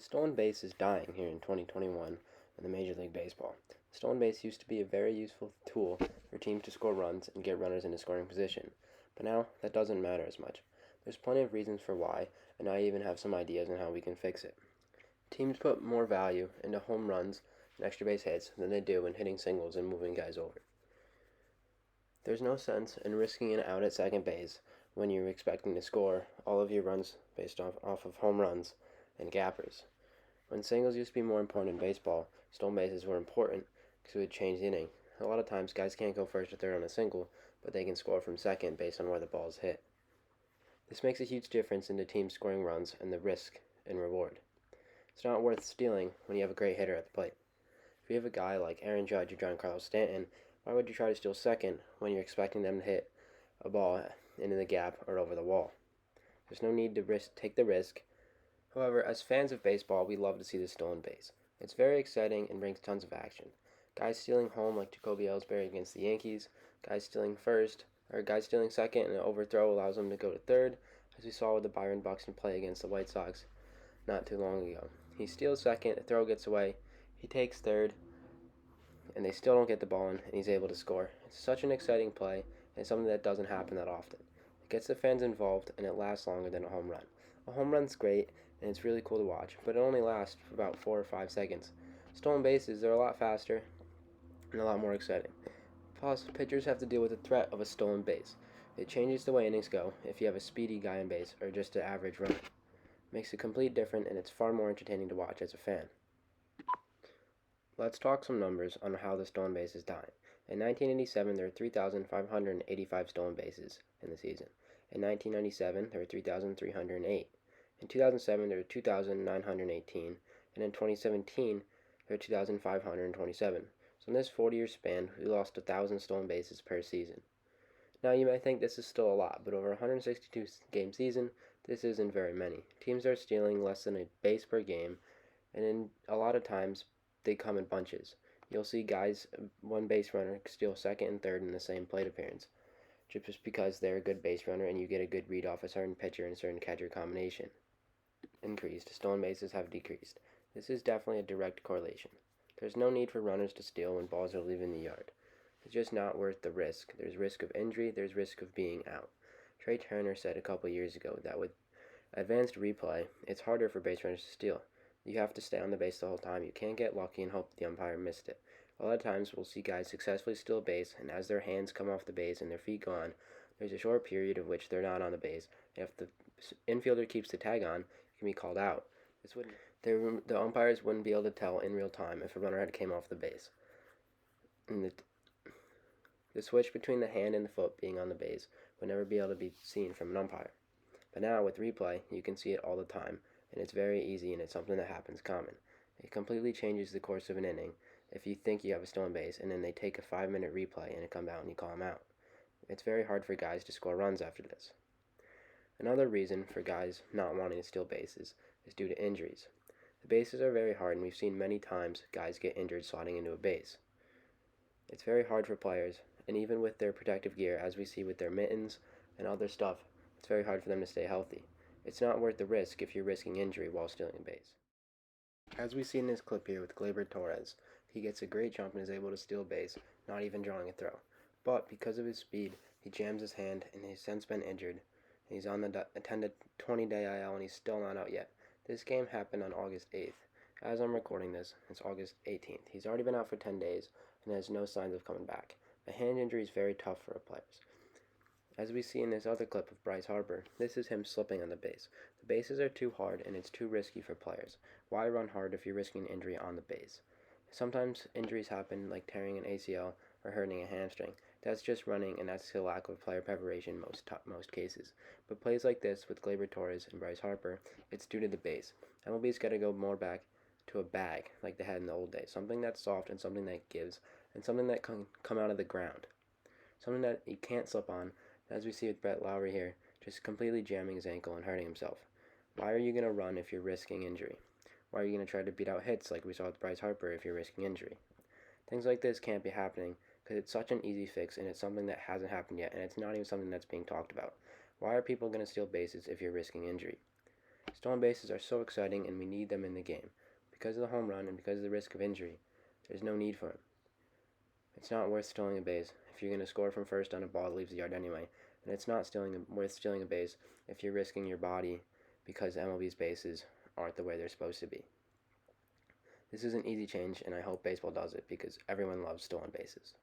The stolen base is dying here in 2021 in the Major League Baseball. The stolen base used to be a very useful tool for teams to score runs and get runners into scoring position, but now that doesn't matter as much. There's plenty of reasons for why, and I even have some ideas on how we can fix it. Teams put more value into home runs and extra base hits than they do in hitting singles and moving guys over. There's no sense in risking an out at second base when you're expecting to score all of your runs based off of home runs and gappers. When singles used to be more important in baseball, stolen bases were important because it would change the inning. A lot of times, guys can't go first or third on a single, but they can score from second based on where the ball is hit. This makes a huge difference in the team scoring runs and the risk and reward. It's not worth stealing when you have a great hitter at the plate. If you have a guy like Aaron Judge or Giancarlo Stanton, why would you try to steal second when you're expecting them to hit a ball into the gap or over the wall? There's no need to take the risk. However, as fans of baseball, we love to see the stolen base. It's very exciting and brings tons of action. Guys stealing home like Jacoby Ellsbury against the Yankees, guys stealing second and an overthrow allows them to go to third, as we saw with the Byron Buxton play against the White Sox not too long ago. He steals second, the throw gets away, he takes third, and they still don't get the ball in, and he's able to score. It's such an exciting play, and something that doesn't happen that often. It gets the fans involved, and it lasts longer than a home run. A home run's great, and it's really cool to watch, but it only lasts for about 4 or 5 seconds. Stolen bases, they're a lot faster and a lot more exciting. Plus, pitchers have to deal with the threat of a stolen base. It changes the way innings go if you have a speedy guy on base or just an average runner. It makes it complete different, and it's far more entertaining to watch as a fan. Let's talk some numbers on how the stolen base is dying. In 1987, there were 3,585 stolen bases in the season. In 1997, there were 3,308. In 2007, there were 2,918, and in 2017, there were 2,527. So in this 40-year span, we lost 1,000 stolen bases per season. Now you may think this is still a lot, but over a 162-game season, this isn't very many. Teams are stealing less than a base per game, and in a lot of times, they come in bunches. You'll see guys, one base runner, steal second and third in the same plate appearance, just because they're a good base runner and you get a good read off a certain pitcher and certain catcher combination. Increased, stolen bases have decreased. This is definitely a direct correlation. There's no need for runners to steal when balls are leaving the yard. It's just not worth the risk. There's risk of injury, there's risk of being out. Trey Turner said a couple years ago that with advanced replay, it's harder for base runners to steal. You have to stay on the base the whole time. You can't get lucky and hope the umpire missed it. A lot of times we'll see guys successfully steal a base, and as their hands come off the base and their feet go on, there's a short period of which they're not on the base. If the infielder keeps the tag on, it can be called out. The umpires wouldn't be able to tell in real time if a runner had came off the base. And the switch between the hand and the foot being on the base would never be able to be seen from an umpire. But now with replay, you can see it all the time, and it's very easy, and it's something that happens common. It completely changes the course of an inning if you think you have a stolen base, and then they take a 5-minute replay and it come out and you call them out. It's very hard for guys to score runs after this. Another reason for guys not wanting to steal bases is due to injuries. The bases are very hard, and we've seen many times guys get injured sliding into a base. It's very hard for players, and even with their protective gear, as we see with their mittens and other stuff, it's very hard for them to stay healthy. It's not worth the risk if you're risking injury while stealing a base. As we see in this clip here with Gleyber Torres, he gets a great jump and is able to steal a base, not even drawing a throw. But because of his speed, he jams his hand and he's since been injured. He's on the 10 to 20-day IL and he's still not out yet. This game happened on August 8th. As I'm recording this, it's August 18th. He's already been out for 10 days and has no signs of coming back. A hand injury is very tough for players. As we see in this other clip of Bryce Harper, this is him slipping on the base. The bases are too hard and it's too risky for players. Why run hard if you're risking an injury on the base? Sometimes injuries happen like tearing an ACL or hurting a hamstring. That's just running, and that's the lack of player preparation in most cases. But plays like this with Gleyber Torres and Bryce Harper, it's due to the base. MLB's got to go more back to a bag like they had in the old days. Something that's soft and something that gives, and something that can come out of the ground. Something that you can't slip on, as we see with Brett Lowry here, just completely jamming his ankle and hurting himself. Why are you going to run if you're risking injury? Why are you going to try to beat out hits like we saw with Bryce Harper if you're risking injury? Things like this can't be happening because it's such an easy fix, and it's something that hasn't happened yet, and it's not even something that's being talked about. Why are people going to steal bases if you're risking injury? Stolen bases are so exciting and we need them in the game. Because of the home run and because of the risk of injury, there's no need for them. It's not worth stealing a base if you're going to score from first on a ball that leaves the yard anyway, and it's not worth stealing a base if you're risking your body because MLB's bases aren't the way they're supposed to be. This is an easy change, and I hope baseball does it because everyone loves stolen bases.